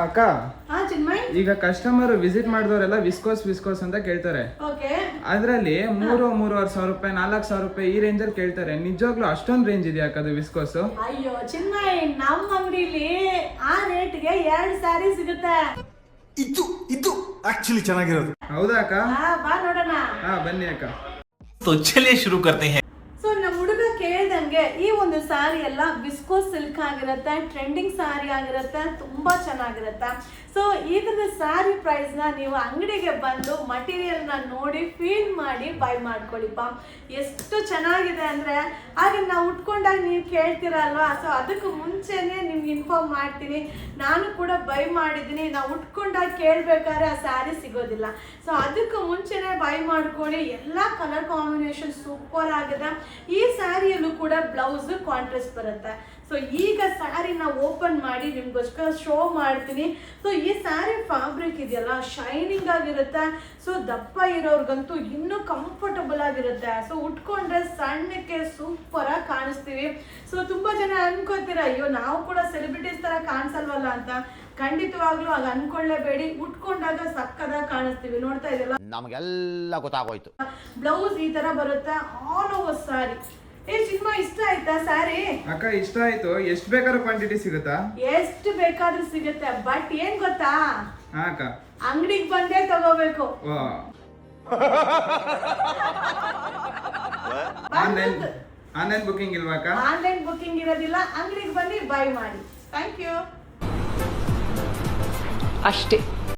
ಅಕ್ಕ ಈಗ customer visit ಮಾಡಿದವರೆಲ್ಲ viscose ಅಂತ ಕೇಳ್ತಾರೆ. ಅದ್ರಲ್ಲಿ 3,500 ರೂಪಾಯಿ 4,000 ರೂಪಾಯಿ ಈ ರೇಂಜ್ ಅಲ್ಲಿ ಕೇಳ್ತಾರೆ. ನಿಜವಾಗ್ಲೂ ಅಷ್ಟೊಂದು ರೇಂಜ್ ಇದೆಯಾ ಅಕ್ಕ ಅದು ವಿಸ್ಕೋಸ್? ಅಯ್ಯೋ ಚಿನ್ಮಯ್, ನಮ್ಮ ಅಂಗಡಿಲಿ ಆ ರೇಟ್ಗೆ 2 ಸ್ಯಾರಿ ಸಿಗುತ್ತೆ. ಇದು ಆಕ್ಚುಲಿ ಚೆನ್ನಾಗಿರೋದು. ಹೌದಾ ಅಕ್ಕ? ಬಾ ನೋಡೋಣ. ಬನ್ನಿ ಅಕ್ಕ. तो चलिए शुरू करते हैं. ಸೊ ನಮ್ಮ ಹುಡುಗ ಕೇಳ್ದಂಗೆ ಈ ಒಂದು ಸಾರಿ ಎಲ್ಲ ವಿಸ್ಕೋಸ್ ಸಿಲ್ಕ್ ಆಗಿರುತ್ತೆ, ಟ್ರೆಂಡಿಂಗ್ ಸಾರಿ ಆಗಿರುತ್ತೆ, ತುಂಬಾ ಚೆನ್ನಾಗಿರುತ್ತೆ. ಸೊ ಈ ಥರದ ಸಾರಿ ಪ್ರೈಸ್ನ ನೀವು ಅಂಗಡಿಗೆ ಬಂದು ಮಟೀರಿಯಲ್ನ ನೋಡಿ ಫೀಲ್ ಮಾಡಿ ಬೈ ಮಾಡ್ಕೊಳ್ಳಿಪ್ಪ. ಎಷ್ಟು ಚೆನ್ನಾಗಿದೆ ಅಂದರೆ ಹಾಗೆ ನಾವು ಉಟ್ಕೊಂಡಾಗ ನೀವು ಕೇಳ್ತೀರಲ್ವಾ, ಸೊ ಅದಕ್ಕೂ ಮುಂಚೆನೇ ನಿಮ್ಗೆ ಇನ್ಫಾರ್ಮ್ ಮಾಡ್ತೀನಿ. ನಾನು ಕೂಡ ಬೈ ಮಾಡಿದ್ದೀನಿ. ನಾವು ಉಟ್ಕೊಂಡಾಗ ಕೇಳಬೇಕಾದ್ರೆ ಆ ಸ್ಯಾರಿ ಸಿಗೋದಿಲ್ಲ. ಸೊ ಅದಕ್ಕೂ ಮುಂಚೆನೇ ಬೈ ಮಾಡ್ಕೊಳ್ಳಿ. ಎಲ್ಲ ಕಲರ್ ಕಾಂಬಿನೇಷನ್ ಸೂಪರ್ ಆಗಿದೆ. ಈ ಸ್ಯಾರಿಯಲ್ಲೂ ಕೂಡ ಬ್ಲೌಸ್ ಕಾಂಟ್ರಾಸ್ಟ್ ಬರುತ್ತೆ. ಸೊ ಈಗ ಸ್ಯಾರಿನ ಓಪನ್ ಮಾಡಿ ನಿಮ್ಗೋಸ್ಕರ ಶೋ ಮಾಡ್ತೀನಿ. ಸೊ ಈ ಸ್ಯಾರಿ ಫ್ಯಾಬ್ರಿಕ್ ಇದೆಯಲ್ಲ ಶೈನಿಂಗ್ ಆಗಿರುತ್ತೆ. ಸೊ ದಪ್ಪ ಇರೋರ್ಗಂತೂ ಇನ್ನೂ ಕಂಫರ್ಟಬಲ್ ಆಗಿರುತ್ತೆ. ಸೊ ಉಟ್ಕೊಂಡ್ರೆ ಸಣ್ಣಕ್ಕೆ ಸೂಪರ್ ಆಗಿ ಕಾಣಿಸ್ತೀವಿ. ಸೊ ತುಂಬಾ ಜನ ಅನ್ಕೋತೀರ, ಅಯ್ಯೋ ನಾವು ಕೂಡ ಸೆಲೆಬ್ರಿಟೀಸ್ ತರ ಕಾಣಿಸಲ್ವಲ್ಲ ಅಂತ. ಖಂಡಿತವಾಗ್ಲೂ ಆಗ ಅನ್ಕೊಳ್ಳೇಬೇಡಿ. ಉಟ್ಕೊಂಡಾಗ ಸಕ್ಕದಾಗಿ ಕಾಣಿಸ್ತೀವಿ. ನೋಡ್ತಾ ಇದೆಯಲ್ಲ, ನಮಗೆಲ್ಲ ಗೊತ್ತಾಗೋಯ್ತು. ಬ್ಲೌಸ್ ಈ ತರ ಬರುತ್ತೆ, ಆಲ್ ಓವರ್ ಸ್ಯಾರಿ. ಚಿನ್ಮ, ಇಷ್ಟ ಆಯ್ತಾ ಸ್ಯಾರಿ? ಅಕ್ಕ ಇಷ್ಟ ಆಯ್ತು. ಎಷ್ಟು ಬೇಕಾದ್ರೂ ಕ್ವಾಂಟಿಟಿ ಸಿಗುತ್ತಾ? ಎಷ್ಟು ಬೇಕಾದ್ರೂ ಸಿಗುತ್ತೆ. ಬಟ್ ಏನ್ ಗೊತ್ತಾ, ಅಕ್ಕ ಅಂಗಡಿಗೆ ಬಂದೇ ತಗೋಬೇಕು. ಆನ್ಲೈನ್ ಬುಕಿಂಗ್ ಇಲ್ವಾ ಅಕ್ಕ? ಆನ್ಲೈನ್ ಬುಕಿಂಗ್ ಇರೋದಿಲ್ಲ. ಅಂಗಡಿಗೆ ಬನ್ನಿ, ಬೈ ಮಾಡಿ. Thank you. ಅಷ್ಟೇ.